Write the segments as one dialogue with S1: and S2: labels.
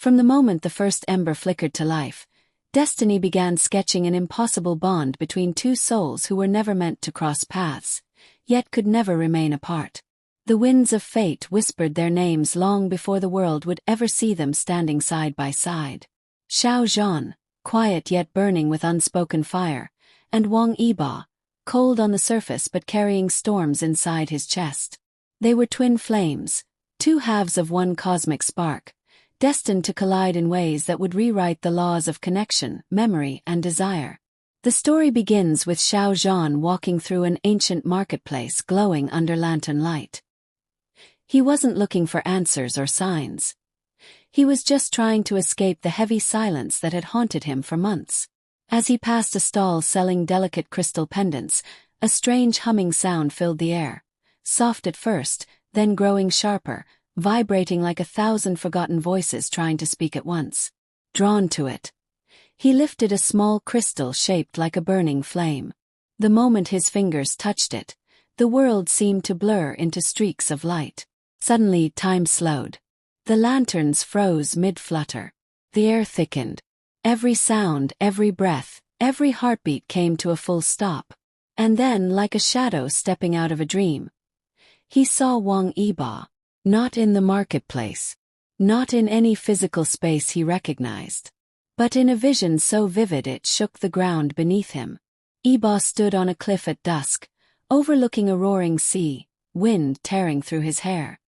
S1: From the moment the first ember flickered to life, destiny began sketching an impossible bond between two souls who were never meant to cross paths, yet could never remain apart. The winds of fate whispered their names long before the world would ever see them standing side by side. Xiao Zhan, quiet yet burning with unspoken fire, and Wang Yibo, cold on the surface but carrying storms inside his chest. They were twin flames, two halves of one cosmic spark, destined to collide in ways that would rewrite the laws of connection, memory, and desire. The story begins with Xiao Zhan walking through an ancient marketplace glowing under lantern light. He wasn't looking for answers or signs. He was just trying to escape the heavy silence that had haunted him for months. As he passed a stall selling delicate crystal pendants, a strange humming sound filled the air, soft at first, then growing sharper, vibrating like 1,000 forgotten voices trying to speak at once. Drawn to it, he lifted a small crystal shaped like a burning flame. The moment his fingers touched it, the world seemed to blur into streaks of light. Suddenly, time slowed. The lanterns froze mid-flutter. The air thickened. Every sound, every breath, every heartbeat came to a full stop. And then, like a shadow stepping out of a dream, he saw Wang Yibo. Not in the marketplace. Not in any physical space he recognized. But in a vision so vivid it shook the ground beneath him. Yibo stood on a cliff at dusk, overlooking a roaring sea, wind tearing through his hair.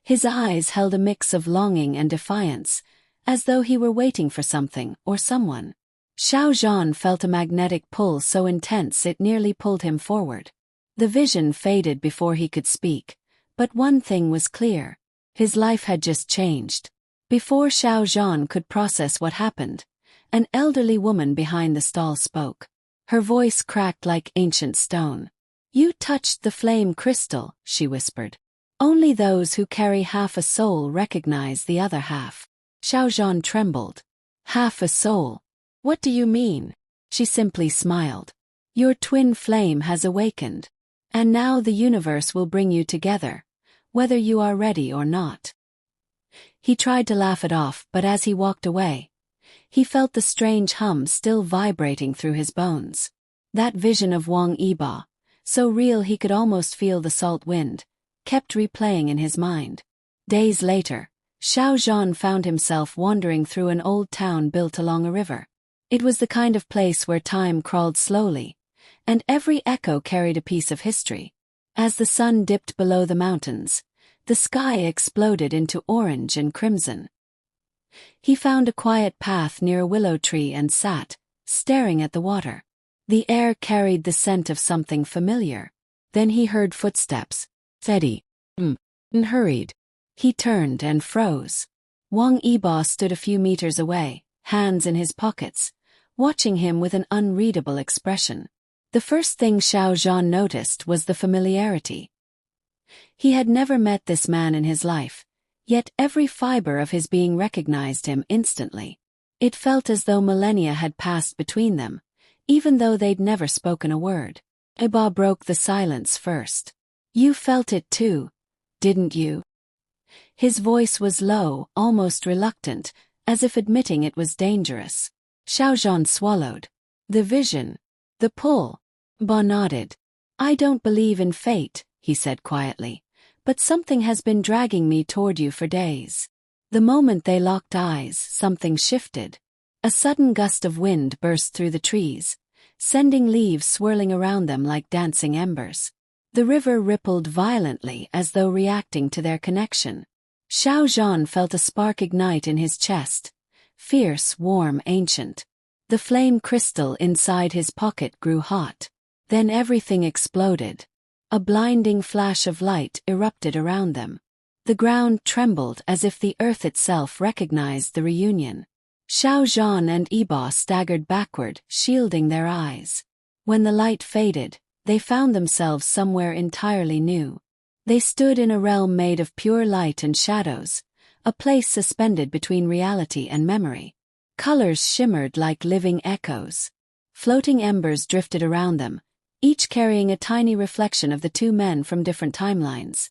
S1: His eyes held a mix of longing and defiance, as though he were waiting for something or someone. Xiao Zhan felt a magnetic pull so intense it nearly pulled him forward. The vision faded before he could speak, but one thing was clear. His life had just changed. Before Xiao Zhan could process what happened, an elderly woman behind the stall spoke. Her voice cracked like ancient stone. "You touched the flame crystal," she whispered. "Only those who carry half a soul recognize the other half." Xiao Zhan trembled. "Half a soul? What do you mean?" She simply smiled. "Your twin flame has awakened. And now the universe will bring you together, whether you are ready or not." He tried to laugh it off, but as he walked away, he felt the strange hum still vibrating through his bones. That vision of Wang Yibo, so real he could almost feel the salt wind, kept replaying in his mind. Days later, Xiao Zhan found himself wandering through an old town built along a river. It was the kind of place where time crawled slowly, and every echo carried a piece of history. As the sun dipped below the mountains, the sky exploded into orange and crimson. He found a quiet path near a willow tree and sat, staring at the water. The air carried the scent of something familiar. Then he heard footsteps. Steady. And hurried. He turned and froze. Wang Yibo stood a few meters away, hands in his pockets, watching him with an unreadable expression. The first thing Xiao Zhan noticed was the familiarity. He had never met this man in his life, yet every fiber of his being recognized him instantly. It felt as though millennia had passed between them, even though they'd never spoken a word. Yibo broke the silence first. "You felt it too, didn't you?" His voice was low, almost reluctant, as if admitting it was dangerous. Xiao Zhan swallowed. "The vision. The pull." Yibo nodded. "I don't believe in fate," he said quietly, "but something has been dragging me toward you for days." The moment they locked eyes, something shifted. A sudden gust of wind burst through the trees, sending leaves swirling around them like dancing embers. The river rippled violently as though reacting to their connection. Xiao Zhan felt a spark ignite in his chest, fierce, warm, ancient. The flame crystal inside his pocket grew hot. Then everything exploded. A blinding flash of light erupted around them. The ground trembled as if the earth itself recognized the reunion. Xiao Zhan and Yibo staggered backward, shielding their eyes. When the light faded, they found themselves somewhere entirely new. They stood in a realm made of pure light and shadows, a place suspended between reality and memory. Colors shimmered like living echoes. Floating embers drifted around them, each carrying a tiny reflection of the two men from different timelines,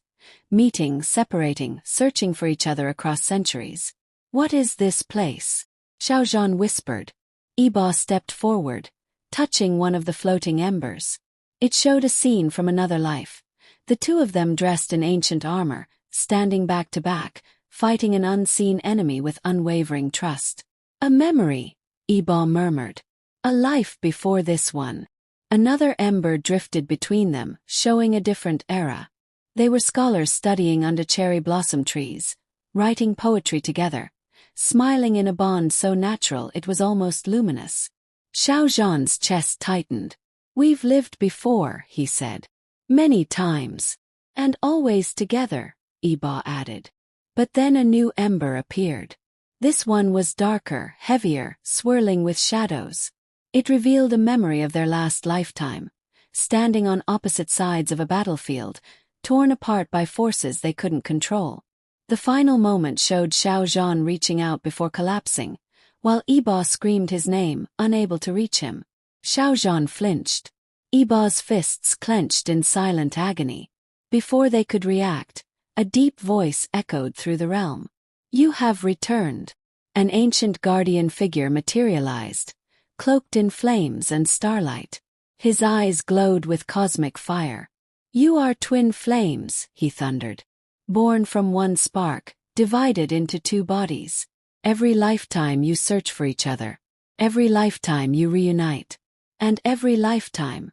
S1: meeting, separating, searching for each other across centuries. What is this place? Xiao Zhan whispered. Yibo stepped forward, touching one of the floating embers. It showed a scene from another life. The two of them dressed in ancient armor, standing back to back, fighting an unseen enemy with unwavering trust. A memory, Yibo murmured. A life before this one. Another ember drifted between them, showing a different era. They were scholars studying under cherry blossom trees, writing poetry together, smiling in a bond so natural it was almost luminous. Xiao Zhan's chest tightened. We've lived before, he said. Many times. And always together, Yibo added. But then a new ember appeared. This one was darker, heavier, swirling with shadows. It revealed a memory of their last lifetime, standing on opposite sides of a battlefield, torn apart by forces they couldn't control. The final moment showed Xiao Zhan reaching out before collapsing, while Yibo screamed his name, unable to reach him. Xiao Zhan flinched. Yibo's fists clenched in silent agony. Before they could react, a deep voice echoed through the realm. You have returned. An ancient guardian figure materialized, cloaked in flames and starlight. His eyes glowed with cosmic fire. You are twin flames, he thundered. Born from one spark, divided into two bodies. Every lifetime you search for each other. Every lifetime you reunite. And every lifetime,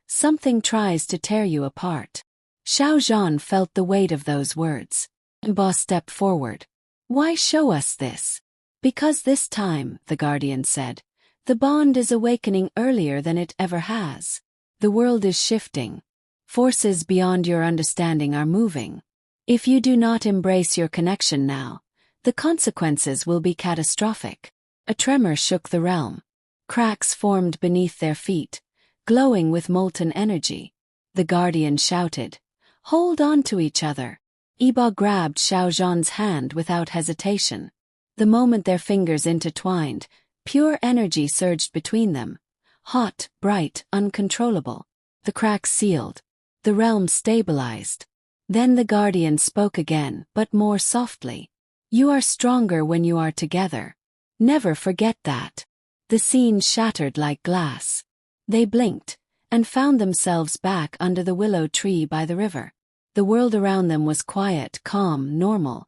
S1: something tries to tear you apart. Xiao Zhan felt the weight of those words. Yibo stepped forward. Why show us this? Because this time, the guardian said, the bond is awakening earlier than it ever has. The world is shifting. Forces beyond your understanding are moving. If you do not embrace your connection now, the consequences will be catastrophic. A tremor shook the realm. Cracks formed beneath their feet, glowing with molten energy. The guardian shouted, Hold on to each other. Yibo grabbed Xiao Zhan's hand without hesitation. The moment their fingers intertwined, pure energy surged between them. Hot, bright, uncontrollable. The cracks sealed. The realm stabilized. Then the guardian spoke again, but more softly. You are stronger when you are together. Never forget that. The scene shattered like glass. They blinked, and found themselves back under the willow tree by the river. The world around them was quiet, calm, normal.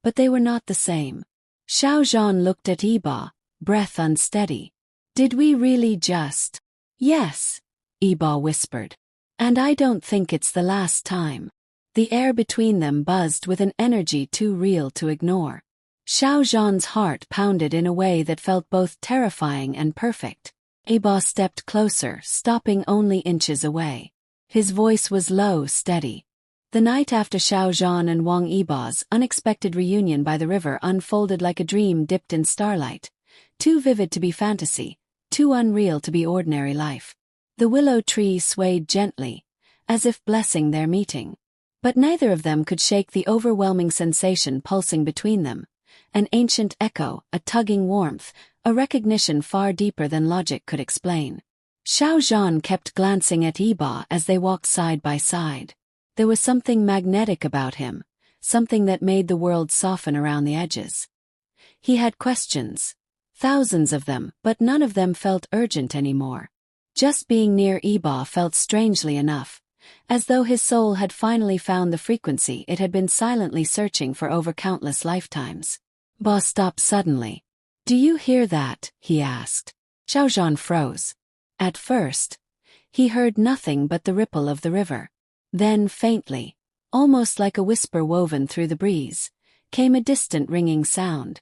S1: But they were not the same. Xiao Zhan looked at Yibo, breath unsteady. Did we really just? Yes, Yibo whispered. And I don't think it's the last time. The air between them buzzed with an energy too real to ignore. Xiao Zhan's heart pounded in a way that felt both terrifying and perfect. Yibo stepped closer, stopping only inches away. His voice was low, steady. The night after Xiao Zhan and Wang Yibo's unexpected reunion by the river unfolded like a dream dipped in starlight, too vivid to be fantasy, too unreal to be ordinary life. The willow tree swayed gently, as if blessing their meeting. But neither of them could shake the overwhelming sensation pulsing between them. An ancient echo, a tugging warmth, a recognition far deeper than logic could explain. Xiao Zhan kept glancing at Yibo as they walked side by side. There was something magnetic about him, something that made the world soften around the edges. He had questions, thousands of them, but none of them felt urgent anymore. Just being near Yibo felt strangely enough, as though his soul had finally found the frequency it had been silently searching for over countless lifetimes. Yibo stopped suddenly. Do you hear that? He asked. Xiao Zhan froze. At first, he heard nothing but the ripple of the river. Then faintly, almost like a whisper woven through the breeze, came a distant ringing sound.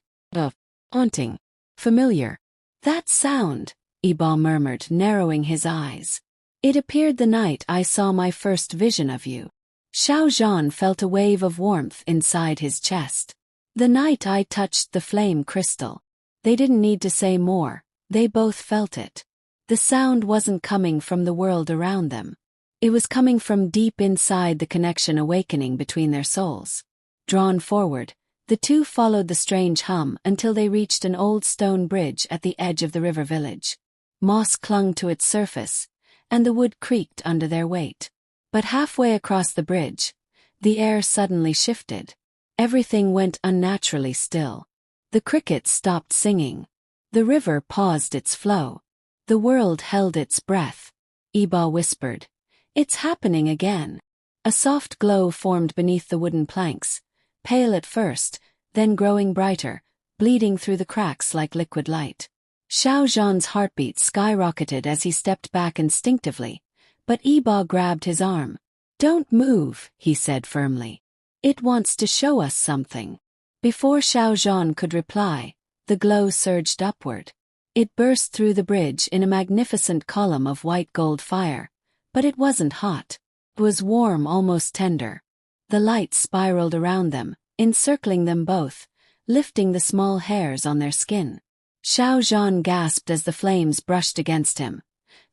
S1: Haunting. Familiar. That sound, Yibo murmured, narrowing his eyes. It appeared the night I saw my first vision of you. Xiao Zhan felt a wave of warmth inside his chest. The night I touched the flame crystal. They didn't need to say more, they both felt it. The sound wasn't coming from the world around them. It was coming from deep inside the connection awakening between their souls. Drawn forward, the two followed the strange hum until they reached an old stone bridge at the edge of the river village. Moss clung to its surface, and the wood creaked under their weight. But halfway across the bridge, the air suddenly shifted. Everything went unnaturally still. The crickets stopped singing. The river paused its flow. The world held its breath. Yibo whispered, "It's happening again." A soft glow formed beneath the wooden planks, pale at first, then growing brighter, bleeding through the cracks like liquid light. Xiao Zhan's heartbeat skyrocketed as he stepped back instinctively, but Yibo grabbed his arm. "Don't move," he said firmly. "It wants to show us something." Before Xiao Zhan could reply, the glow surged upward. It burst through the bridge in a magnificent column of white gold fire, but it wasn't hot. It was warm, almost tender. The light spiraled around them, encircling them both, lifting the small hairs on their skin. Xiao Zhan gasped as the flames brushed against him,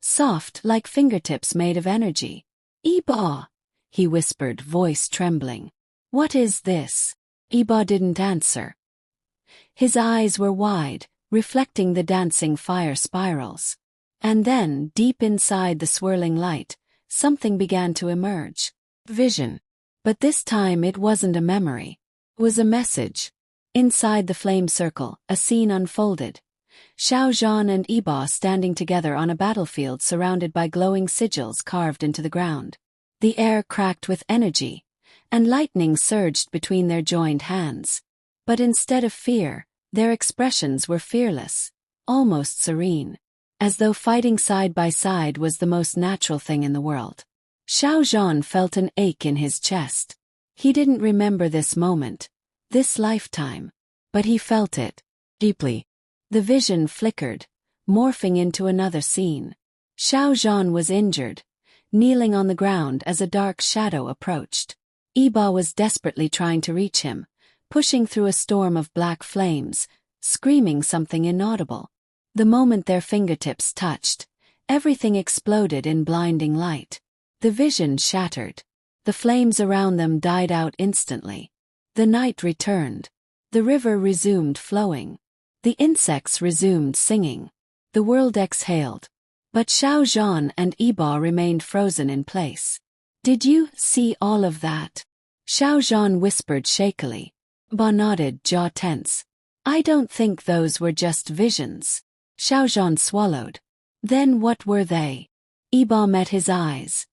S1: soft like fingertips made of energy. "Yibo," he whispered, voice trembling. "What is this?" Yibo didn't answer. His eyes were wide, reflecting the dancing fire spirals. And then, deep inside the swirling light, something began to emerge. Vision. But this time it wasn't a memory. It was a message. Inside the flame circle, a scene unfolded. Xiao Zhan and Yibo standing together on a battlefield surrounded by glowing sigils carved into the ground. The air cracked with energy, and lightning surged between their joined hands. But instead of fear, their expressions were fearless, almost serene, as though fighting side by side was the most natural thing in the world. Xiao Zhan felt an ache in his chest. He didn't remember this moment, this lifetime, but he felt it deeply. The vision flickered, morphing into another scene. Xiao Zhan was injured, kneeling on the ground as a dark shadow approached. Yibo was desperately trying to reach him, pushing through a storm of black flames, screaming something inaudible. The moment their fingertips touched, everything exploded in blinding light. The vision shattered. The flames around them died out instantly. The night returned. The river resumed flowing. The insects resumed singing. The world exhaled. But Xiao Zhan and Yibo remained frozen in place. "Did you see all of that?" Xiao Zhan whispered shakily. Yibo nodded, jaw tense. "I don't think those were just visions." Xiao Zhan swallowed. "Then what were they?" Yibo met his eyes.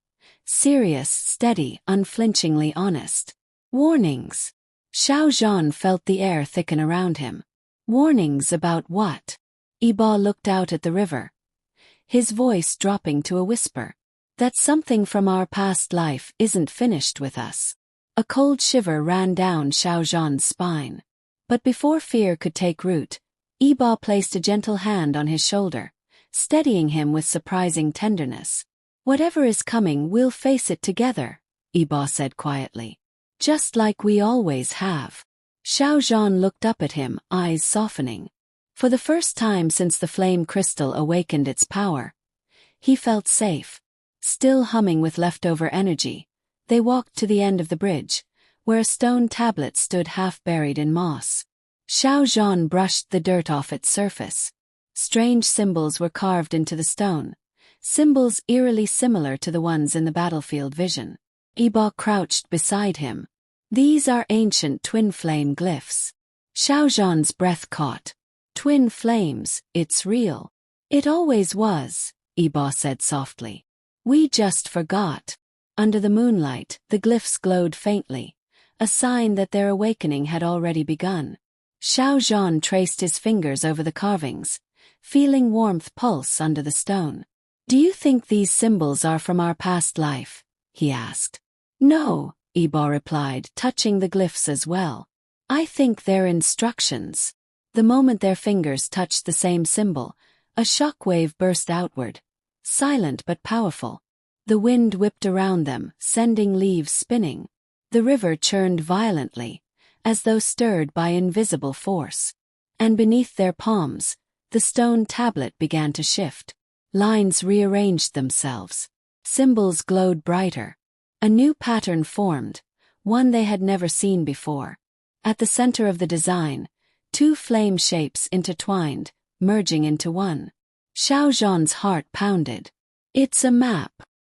S1: Serious, steady, unflinchingly honest. "Warnings." Xiao Zhan felt the air thicken around him. "Warnings about what?" Yibo looked out at the river, his voice dropping to a whisper. "That something from our past life isn't finished with us." A cold shiver ran down Xiao Zhan's spine. But before fear could take root, Yibo placed a gentle hand on his shoulder, steadying him with surprising tenderness. "Whatever is coming, we'll face it together," Yibo said quietly. "Just like we always have." Xiao Zhan looked up at him, eyes softening. For the first time since the flame crystal awakened its power, he felt safe. Still humming with leftover energy, they walked to the end of the bridge, where a stone tablet stood half buried in moss. Xiao Zhan brushed the dirt off its surface. Strange symbols were carved into the stone, symbols eerily similar to the ones in the battlefield vision. Yibo crouched beside him. "These are ancient twin flame glyphs." Xiao Zhan's breath caught. "Twin flames, it's real." "It always was," Yibo said softly. "We just forgot." Under the moonlight, the glyphs glowed faintly, a sign that their awakening had already begun. Xiao Zhan traced his fingers over the carvings, feeling warmth pulse under the stone. "Do you think these symbols are from our past life?" he asked. "No," Yibo replied, touching the glyphs as well. "I think they're instructions." The moment their fingers touched the same symbol, a shockwave burst outward, silent but powerful. The wind whipped around them, sending leaves spinning. The river churned violently, as though stirred by invisible force. And beneath their palms, the stone tablet began to shift. Lines rearranged themselves. Symbols glowed brighter. A new pattern formed, one they had never seen before. At the center of the design, two flame shapes intertwined, merging into one. Xiao Zhan's heart pounded. "It's a map."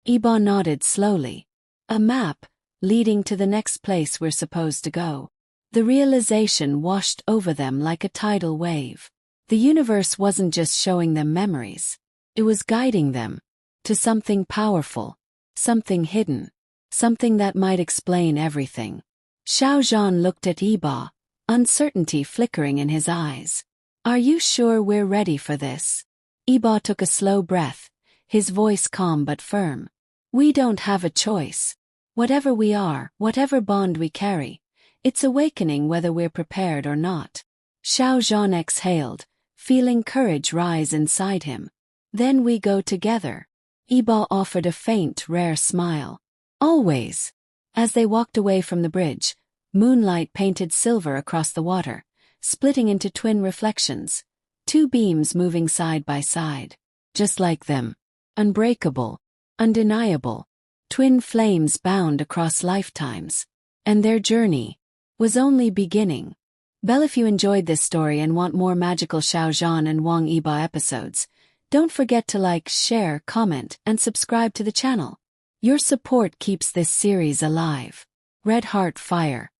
S1: Yibo nodded slowly. "A map, leading to the next place we're supposed to go." The realization washed over them like a tidal wave. The universe wasn't just showing them memories. It was guiding them to something powerful, something hidden, something that might explain everything. Xiao Zhan looked at Yibo, uncertainty flickering in his eyes. Are you sure we're ready for this? Yibo took a slow breath, his voice calm but firm. We don't have a choice. Whatever we are, whatever bond we carry, it's awakening whether we're prepared or not. Xiao Zhan exhaled, feeling courage rise inside him. Then we go together. Yibo offered a faint, rare smile. Always. As they walked away from the bridge, moonlight painted silver across the water, splitting into twin reflections, two beams moving side by side. Just like them. Unbreakable. Undeniable. Twin flames bound across lifetimes. And their journey was only beginning. If you enjoyed this story and want more magical Xiao Zhan and Wang Yibo episodes, don't forget to like, share, comment, and subscribe to the channel. Your support keeps this series alive. Red Heart Fire.